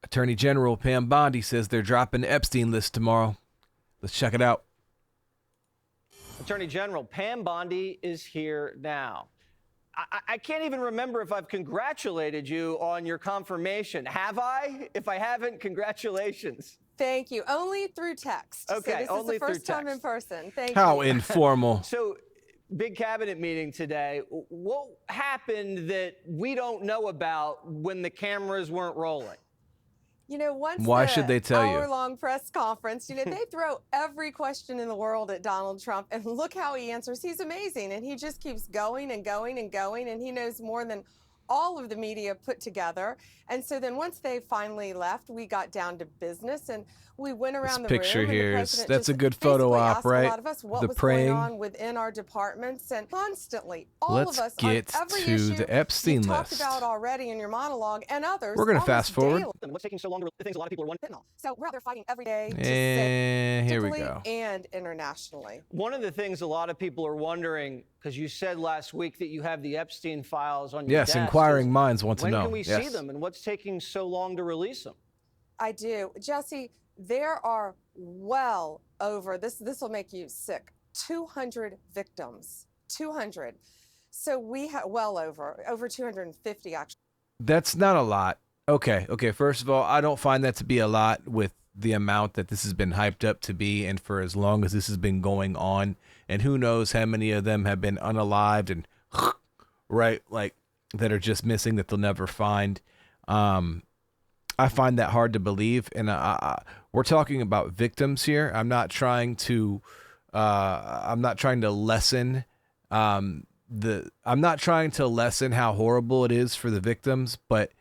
Attorney General Pam Bondi says they're dropping the Epstein list tomorrow. Let's check it out. Attorney General Pam Bondi is here now. I can't even remember if I've congratulated you on your confirmation. Have I? If I haven't, congratulations. Thank you. Only through text. Okay, so this only is the first through time in text. person. Thank How you. informal. So, big cabinet meeting today. What happened that we don't know about when the cameras weren't rolling? You know, once Why should they tell you? hour-long press conference, you know, they throw every question in the world at Donald Trump, and look how he answers. He's amazing, and he just keeps going and going and going, and he knows more than all of the media put together. And so then once they finally left, we got down to business, and we went around the picture room. here And the is president that's a just good photo basically op, asked right? A lot of us what The was praying. going on within our departments, and constantly, all Let's of us get on every to issue the Epstein you list. talked about already in your monologue, and others. We're gonna almost fast forward. daily. What's taking so long to things a lot of people are wondering? So we're out there fighting every day, And here we domestically go. and internationally. One of the things a lot of people are wondering, because you said last week that you have the Epstein files on your Yes, desk, inquiring is minds want to when know. can we Yes. see them, and what's taking so long to release them? I do. Jesse, there are well over, this will make you sick, 200 victims. 200. So we have well over 250 actually. That's not a lot. Okay. First of all, I don't find that to be a lot with the amount that this has been hyped up to be, and for as long as this has been going on, and who knows how many of them have been unalived and right, like that are just missing that they'll never find. I find that hard to believe, and we're talking about victims here. I'm not trying to lessen I'm not trying to lessen how horrible it is for the victims, but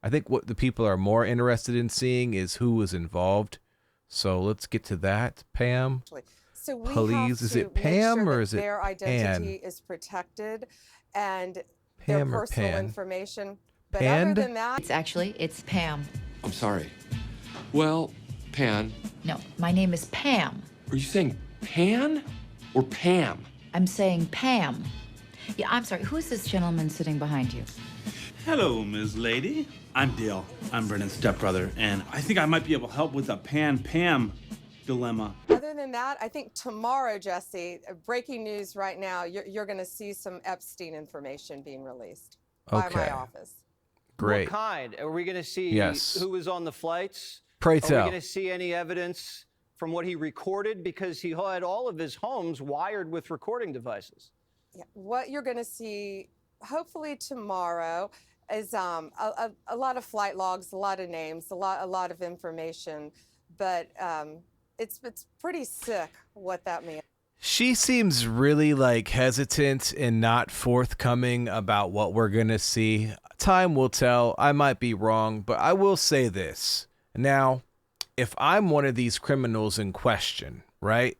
I think what the people are more interested in seeing is who was involved. So let's get to that, Pam. So we Please, have is to it make Pam sure or that is it their identity Pan? is protected and Pam their or personal Pan? information. But Panned? other than that, It's Pam. I'm sorry. Well, Pan, No, my name is Pam. are you saying Pan or Pam? I'm saying Pam. Yeah, I'm sorry. Who's this gentleman sitting behind you? Hello, Ms. Lady. I'm Dale. I'm Brennan's stepbrother, and I think I might be able to help with the Pan-Pam dilemma. other than that, I think tomorrow, Jesse, breaking news right now, you're going to see some Epstein information being released by Okay. my office. Great. What kind? Are we going to see Yes. who was on the flights? Pray Are we tell. going to see any evidence from what he recorded? Because he had all of his homes wired with recording devices. Yeah. What you're going to see, hopefully tomorrow, is a lot of flight logs, a lot of names, a lot of information, but it's pretty sick what that means. She seems really hesitant and not forthcoming about what we're going to see. Time will tell. I might be wrong, but I will say this. Now, if I'm one of these criminals in question, right,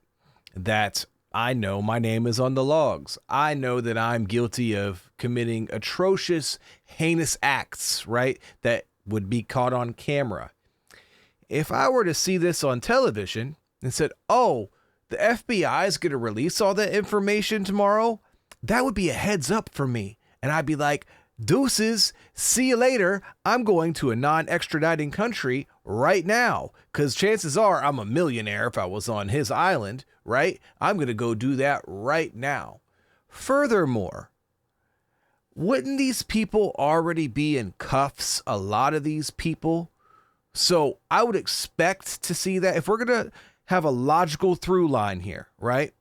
that I know my name is on the logs, I know that I'm guilty of committing atrocious, heinous acts, right, that would be caught on camera. If I were to see this on television and said, oh, the FBI is going to release all that information tomorrow, that would be a heads up for me. And I'd be like, deuces, see you later. I'm going to a non-extraditing country right now. Because chances are I'm a millionaire if I was on his island, right? I'm going to go do that right now. Furthermore, wouldn't these people already be in cuffs, a lot of these people? So I would expect to see that. If we're going to have a logical through line here, right?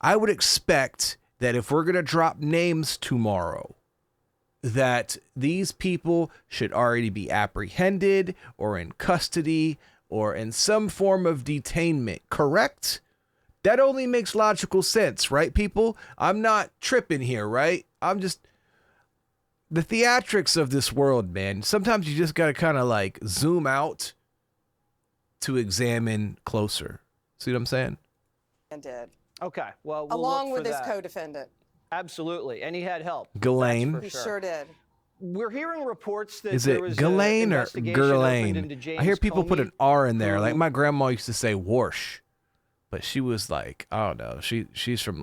I would expect that if we're going to drop names tomorrow, that these people should already be apprehended or in custody or in some form of detainment, correct? That only makes logical sense, right, people? I'm not tripping here, right? I'm just... The theatrics of this world, man. Sometimes you just got to kind of zoom out to examine closer. See what I'm saying? And did. Okay, well, we'll Along look with for his that. co-defendant. Absolutely, and he had help. Ghislaine. That's He for sure did. We're hearing reports that Is there it was Ghislaine or investigation opened into Gurlane? James I hear people put Comey, an R in there. Like who- my grandma used to say Warsh, but she was I don't know. She's from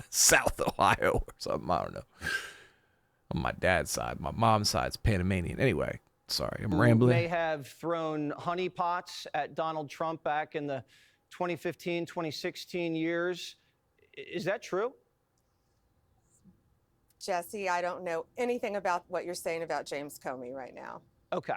South Ohio or something. I don't know. On my dad's side, my mom's side's Panamanian. Anyway, Sorry, I'm who rambling. may have thrown honeypots at Donald Trump back in the 2015, 2016 years. Is that true? Jesse, I don't know anything about what you're saying about James Comey right now. Okay.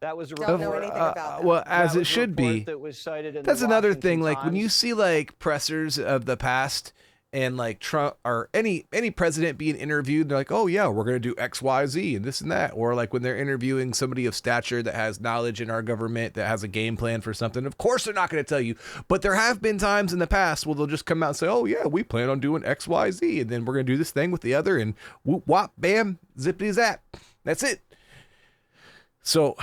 That was a Don't know report. anything about that. Well, as That it was a should report be. that was cited in That's the another Washington thing. Like when you Times. see like pressers of the past and like Trump or any president being interviewed, they're like, oh yeah, we're gonna do X, Y, Z and this and that. Or like when they're interviewing somebody of stature that has knowledge in our government that has a game plan for something, of course they're not gonna tell you. But there have been times in the past where they'll just come out and say, oh yeah, we plan on doing X, Y, Z, and then we're gonna do this thing with the other, and whoop whop, bam, zippity zap. That's it. So,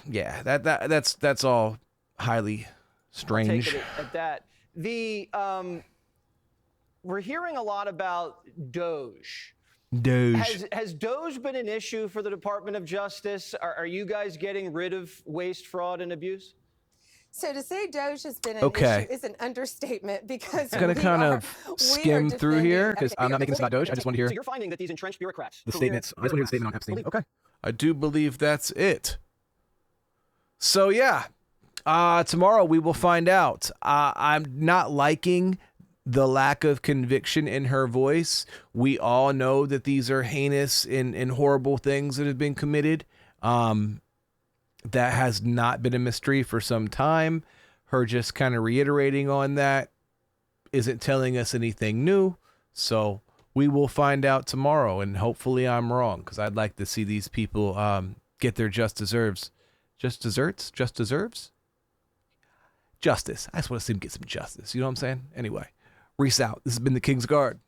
yeah, that's all highly strange. Take it at that. We're hearing a lot about Doge. Doge. Has Doge been an issue for the Department of Justice? Are you guys getting rid of waste, fraud, and abuse? So to say Doge has been an Okay. issue is an understatement because I'm gonna kind of we are skim through here because I'm not making this about Doge. I just want to hear So you're finding that these entrenched bureaucrats, the career statements. I just want to hear the statement on bureaucrats, Epstein. Okay. I do believe that's it. So yeah, tomorrow we will find out. I'm not liking the lack of conviction in her voice. We all know that these are heinous and horrible things that have been committed. That has not been a mystery for some time. Her just kind of reiterating on that isn't telling us anything new. So we will find out tomorrow, and hopefully I'm wrong, because I'd like to see these people get their just deserves. Just desserts? Just deserves? Justice. I just want to see them get some justice. You know what I'm saying? Anyway, Reese out. This has been the King's Guard.